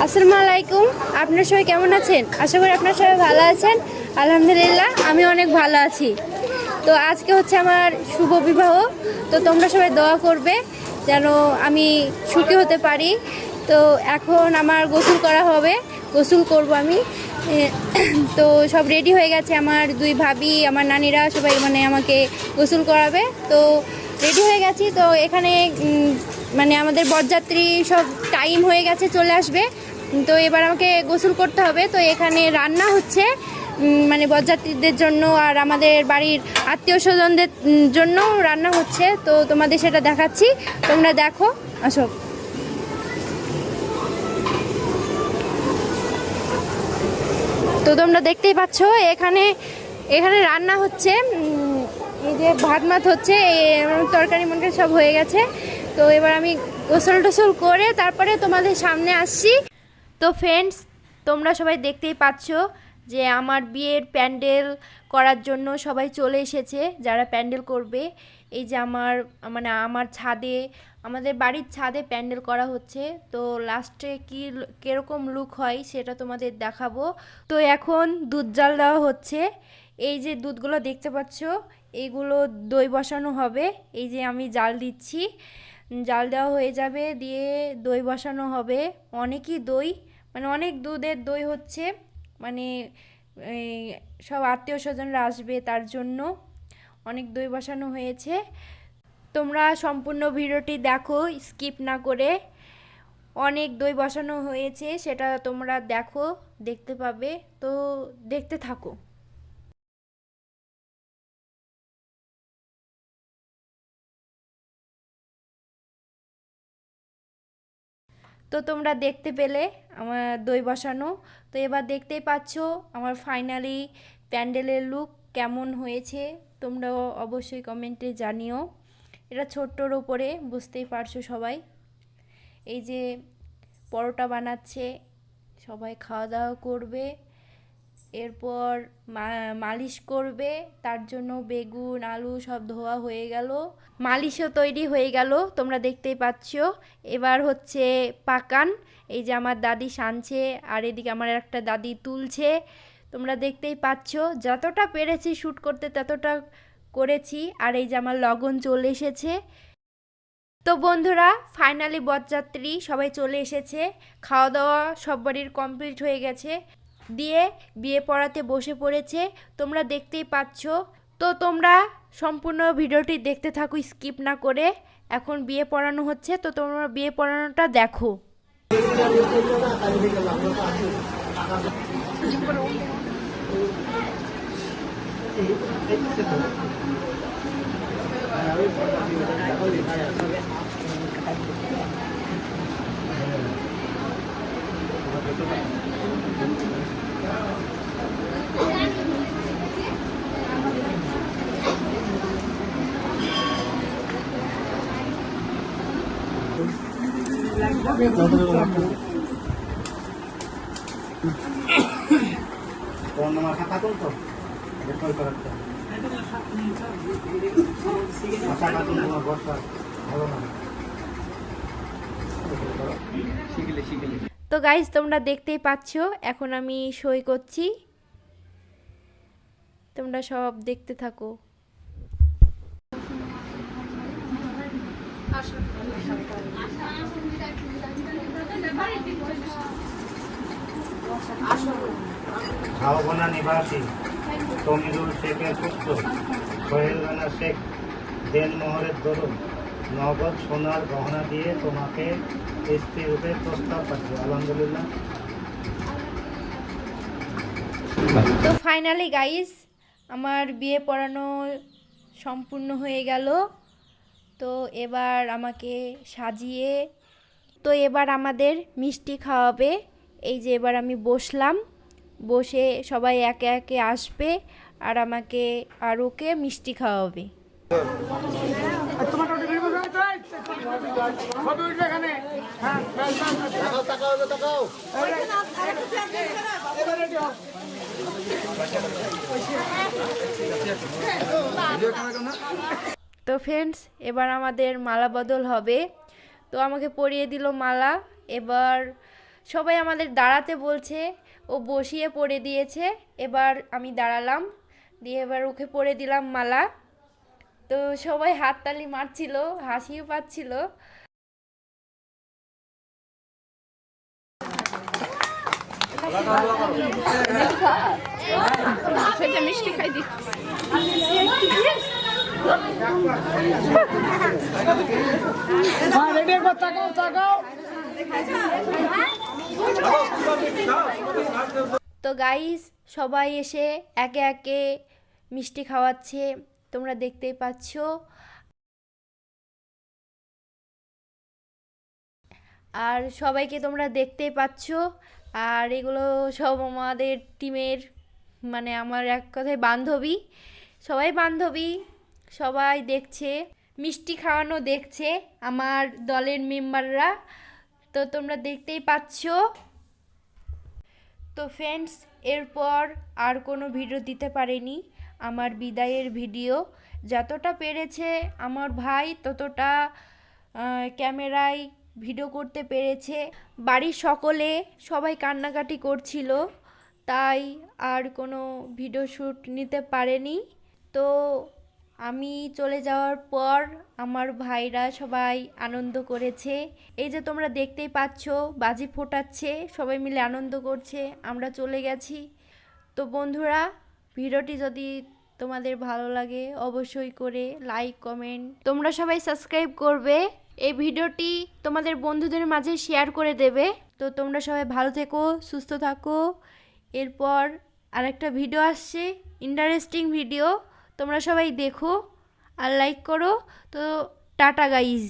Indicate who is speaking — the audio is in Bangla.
Speaker 1: আসসালামু আলাইকুম। আপনারা সবাই কেমন আছেন? আশা করি আপনারা সবাই ভালো আছেন। আলহামদুলিল্লাহ আমি অনেক ভালো আছি। তো আজকে হচ্ছে আমার শুভ বিবাহ। তো তোমরা সবাই দোয়া করবে যেন আমি সুখী হতে পারি। তো এখন আমার গোসল করা হবে, গোসল করব আমি। তো সব রেডি হয়ে গেছে, আমার দুই ভাবি, আমার নানিরা সবাই মানে আমাকে গোসল করাবে। তো রেডি হয়ে গেছি। তো এখানে মানে আমাদের বরযাত্রী সব টাইম হয়ে গেছে, চলে আসবে। তো এবার আমাকে গোসল করতে হবে। তো এখানে রান্না হচ্ছে মানে বরযাত্রীদের জন্য আর আমাদের বাড়ির আত্মীয় স্বজনদের জন্য রান্না হচ্ছে। তো তোমাদের সেটা দেখাচ্ছি, তোমরা দেখো, আসো। তো তোমরা দেখতেই পাচ্ছ এখানে এখানে রান্না হচ্ছে। এই যে ভাত মাত হচ্ছে, তরকারি মনকারি সব হয়ে গেছে। তো এবার আমি গোসল টোসল করে তারপরে তোমাদের সামনে আসছি। তো ফ্রেন্ডস, তোমরা সবাই দেখতেই পাচ্ছ যে আমার বিয়ের প্যান্ডেল করার জন্য সবাই চলে এসেছে, যারা প্যান্ডেল করবে। এই যে আমার ছাদে, আমাদের বাড়ির ছাদে প্যান্ডেল করা হচ্ছে। তো লাস্টে কীরকম লুক হয় সেটা তোমাদের দেখাবো। তো এখন দুধ জাল দেওয়া হচ্ছে। এই যে দুধগুলো দেখতে পাচ্ছ, এইগুলো দই বসানো হবে। এই যে আমি জাল দিচ্ছি, জাল দেওয়া হয়ে যাবে, দিয়ে দই বসানো হবে। অনেকই দই, মানে অনেক দুধের দই হচ্ছে, মানে সব আত্মীয় স্বজনরা আসবে তার জন্য অনেক দই বসানো হয়েছে। তোমরা সম্পূর্ণ ভিডিওটি দেখো স্কিপ না করে। অনেক দই বসানো হয়েছে, সেটা তোমরা দেখো, দেখতে পাবে। তো দেখতে থাকো। তো তোমরা দেখতে পেলে আমার দই বসানো। তো এবার দেখতেই পাচ্ছ আমার ফাইনালি প্যান্ডেলের লুক কেমন হয়েছে। তোমরাও অবশ্যই কমেন্টে জানিও। এটা ছোট্টর ওপরে, বুঝতেই পারছো সবাই। এই যে পরোটা বানাচ্ছে, সবাই খাওয়া দাওয়া করবে, এরপর মালিশ করবে। তার জন্য বেগুন আলু সব ধোয়া হয়ে গেল, মালিশও তৈরি হয়ে গেল, তোমরা দেখতেই পাচ্ছ। এবার হচ্ছে পাকান। এই যে আমার দাদি সানছে, আর এদিকে আমার একটা দাদি তুলছে। তোমরা দেখতেই পাচ্ছ, যতটা পেরেছি শ্যুট করতে ততটা করেছি। আর এই যে আমার লগন চলে এসেছে। তো বন্ধুরা, ফাইনালি বরযাত্রী সবাই চলে এসেছে, খাওয়া দাওয়া সব বাড়ির কমপ্লিট হয়ে গেছে, দিয়ে বিয়ে পড়াতে বসে পড়েছে। তোমরা দেখতেই পাচ্ছ। তো তোমরা সম্পূর্ণ ভিডিওটি দেখতে থাকো স্কিপ না করে। এখন বিয়ে পড়ানো হচ্ছে, তো তোমরা বিয়ে পড়ানোটা দেখো। তো গাইজ, তোমরা দেখতেই পাচ্ছ এখন আমি সই করছি, তোমরা সব দেখতে থাকো।
Speaker 2: ভাওগনা নিবাসী তমিরুল শেখের পুত্র সোহেল রানা শেখ দেনমোহরের দরুন নগদ সোনার গহনা দিয়ে তোমাকে স্ত্রী রূপে প্রস্তাব পাঠিয়ে। আলহামদুলিল্লাহ।
Speaker 1: তো ফাইনালি গাইস, আমার বিয়ে পড়ানো সম্পূর্ণ হয়ে গেল। তো এবার আমাকে সাজিয়ে, তো এবার আমাদের মিষ্টি খাওয়াবে। এই যে এবার আমি বসলাম, বসে সবাই একে একে আসবে আর আমাকে আর ওকে মিষ্টি খাওয়াবে। তো ফ্রেন্ডস, এবার আমাদের মালা বদল হবে। তো আমাকে পরিয়ে দিল মালা। এবার সবাই আমাদের দাঁড়াতে বলছে, ও বসিয়ে পড়ে দিয়েছে। এবার আমি দাঁড়ালাম, দিয়ে এবার ওকে পরে দিলাম মালা। তো সবাই হাততালি মারছিল, হাসিও পাচ্ছিল।
Speaker 3: মিষ্টি খাই দি।
Speaker 1: তো গাইস, সবাই এসে একে একে মিষ্টি খাওয়াচ্ছে, তোমরা দেখতেই পাচ্ছ। আর সবাইকে তোমরা দেখতেই পাচ্ছ। আর এগুলো সব আমাদের টিমের, মানে আমার এক কথায় বান্ধবী, সবাই বান্ধবী, সবাই দেখছে, মিষ্টি খাওয়ানো দেখছে আমার দলের মেম্বাররা। তো তোমরা দেখতেই পাচ্ছ। তো ফ্রেন্ডস, এরপর আর কোনো ভিডিও দিতে পারেনি, আমার বিদায়ের ভিডিও। যতটা পেরেছে আমার ভাই ততটা ক্যামেরায় ভিডিও করতে পেরেছে। বাড়ির সকলে সবাই কান্নাকাটি করছিল, তাই আর কোনো ভিডিও শ্যুট নিতে পারেনি। তো আমি চলে যাওয়ার পর আমার ভাইরা সবাই আনন্দ করেছে। এই যে তোমরা দেখতেই পাচ্ছ, বাজি ফোটাচ্ছে, সবাই মিলে আনন্দ করছে, আমরা চলে গেছি। তো বন্ধুরা, ভিডিওটি যদি তোমাদের ভালো লাগে অবশ্যই করে লাইক কমেন্ট, তোমরা সবাই সাবস্ক্রাইব করবে। এই ভিডিওটি তোমাদের বন্ধুদের মাঝে শেয়ার করে দেবে। তো তোমরা সবাই ভালো থেকো, সুস্থ থাকো। এরপর আরেকটা ভিডিও আসছে, ইন্টারেস্টিং ভিডিও, তোমরা সবাই দেখো আর লাইক করো। তো টাটা গাইজ।